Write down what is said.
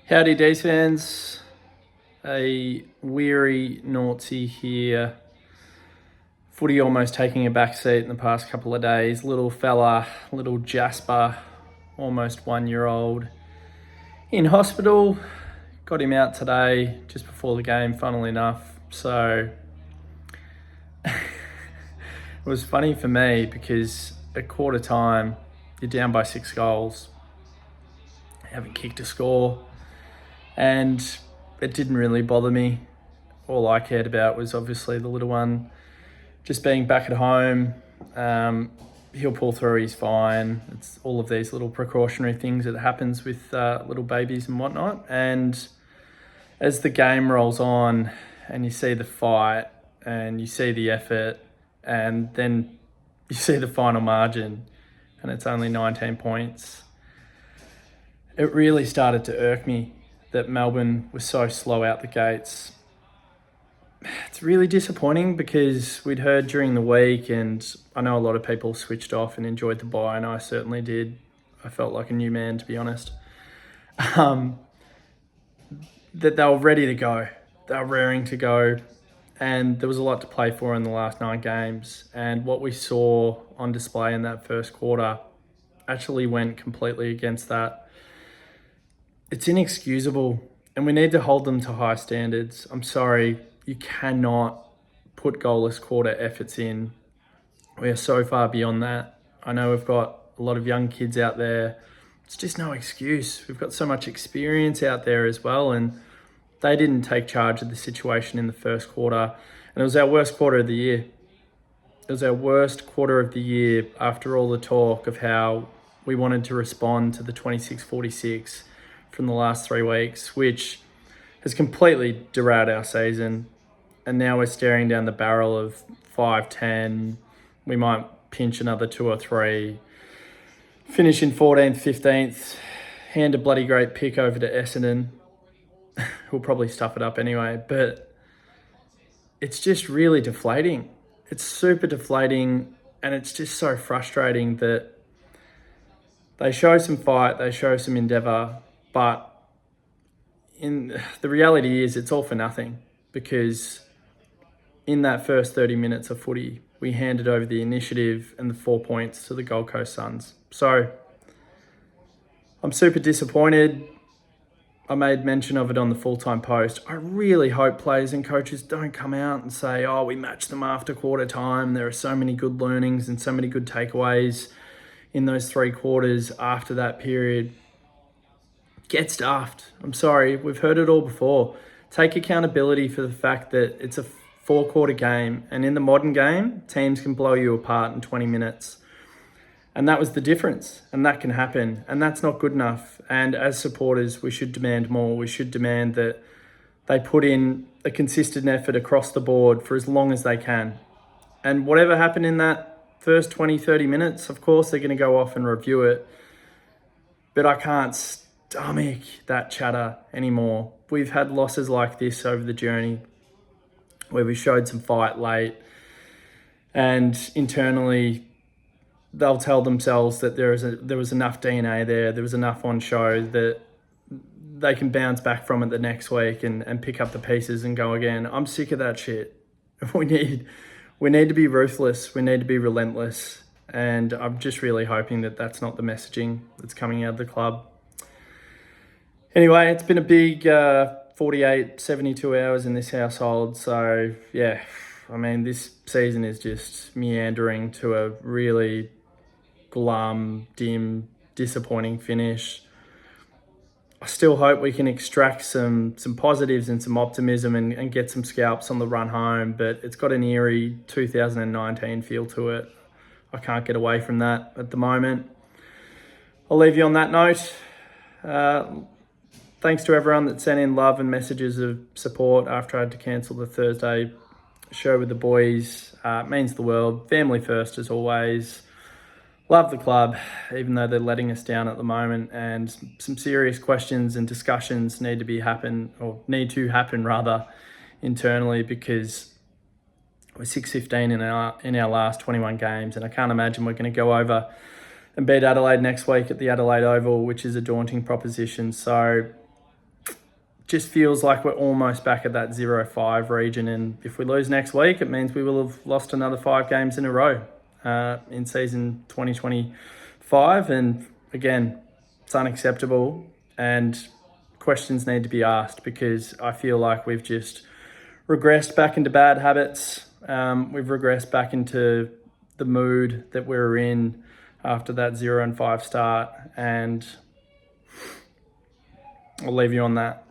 Howdy Dees fans, a weary Naughtsie here. Footy almost taking a back seat in the past couple of days. Little fella, little Jasper, almost 1-year-old, in hospital. Got him out today, just before the game, funnily enough. So it was funny for me because at quarter time, you're down by 6 goals. You haven't kicked a score. And it didn't really bother me. All I cared about was obviously the little one just being back at home. He'll pull through, he's fine. It's all of these little precautionary things that happens with little babies and whatnot. And as the game rolls on and you see the fight and you see the effort and then you see the final margin and it's only 19 points, it really started to irk me that Melbourne was so slow out the gates. It's really disappointing because we'd heard during the week, and I know a lot of people switched off and enjoyed the bye, and I certainly did. I felt like a new man, to be honest. That they were ready to go. They were raring to go, and there was a lot to play for in the last 9 games. And what we saw on display in that first quarter actually went completely against that. It's inexcusable, and we need to hold them to high standards. I'm sorry, you cannot put goalless quarter efforts in. We are so far beyond that. I know we've got a lot of young kids out there. It's just no excuse. We've got so much experience out there as well, and they didn't take charge of the situation in the first quarter. And it was our worst quarter of the year. It was our worst quarter of the year after all the talk of how we wanted to respond to the 26-46 from the last 3 weeks, which has completely derailed our season. And now we're staring down the barrel of 5-10. We might pinch another 2 or 3, finish in 14th, 15th, hand a bloody great pick over to Essendon. Who'll probably stuff it up anyway, but it's just really deflating. It's super deflating, and it's just so frustrating that they show some fight, they show some endeavour, but the reality is it's all for nothing, because in that first 30 minutes of footy, we handed over the initiative and the 4 points to the Gold Coast Suns. So I'm super disappointed. I made mention of it on the full-time post. I really hope players and coaches don't come out and say, oh, we matched them after quarter time. There are so many good learnings and so many good takeaways in those 3 quarters after that period. Get stuffed. I'm sorry, we've heard it all before. Take accountability for the fact that it's a 4-quarter game, and in the modern game, teams can blow you apart in 20 minutes. And that was the difference, and that can happen, and that's not good enough. And as supporters, we should demand more. We should demand that they put in a consistent effort across the board for as long as they can. And whatever happened in that first 20, 30 minutes, of course, they're going to go off and review it. But I can't stomach that chatter anymore. We've had losses like this over the journey where we showed some fight late, and internally they'll tell themselves that there was enough DNA there was enough on show that they can bounce back from it the next week and pick up the pieces and go again. I'm sick of that shit. We need to be ruthless. We need to be relentless. And I'm just really hoping that that's not the messaging that's coming out of the club. Anyway, it's been a big 48, 72 hours in this household. So, yeah, I mean, this season is just meandering to a really glum, dim, disappointing finish. I still hope we can extract some positives and some optimism and get some scalps on the run home, but it's got an eerie 2019 feel to it. I can't get away from that at the moment. I'll leave you on that note. Thanks to everyone that sent in love and messages of support after I had to cancel the Thursday show with the boys. It means the world. Family first, as always. Love the club, even though they're letting us down at the moment, and some serious questions and discussions need to happen internally, because we're 6-15 in our last 21 games, and I can't imagine we're going to go over and beat Adelaide next week at the Adelaide Oval, which is a daunting proposition. So just feels like we're almost back at that 0-5 region. And if we lose next week, it means we will have lost another 5 games in a row in season 2025. And again, it's unacceptable. And questions need to be asked, because I feel like we've just regressed back into bad habits. We've regressed back into the mood that we were in after that 0-5 start. And I'll leave you on that.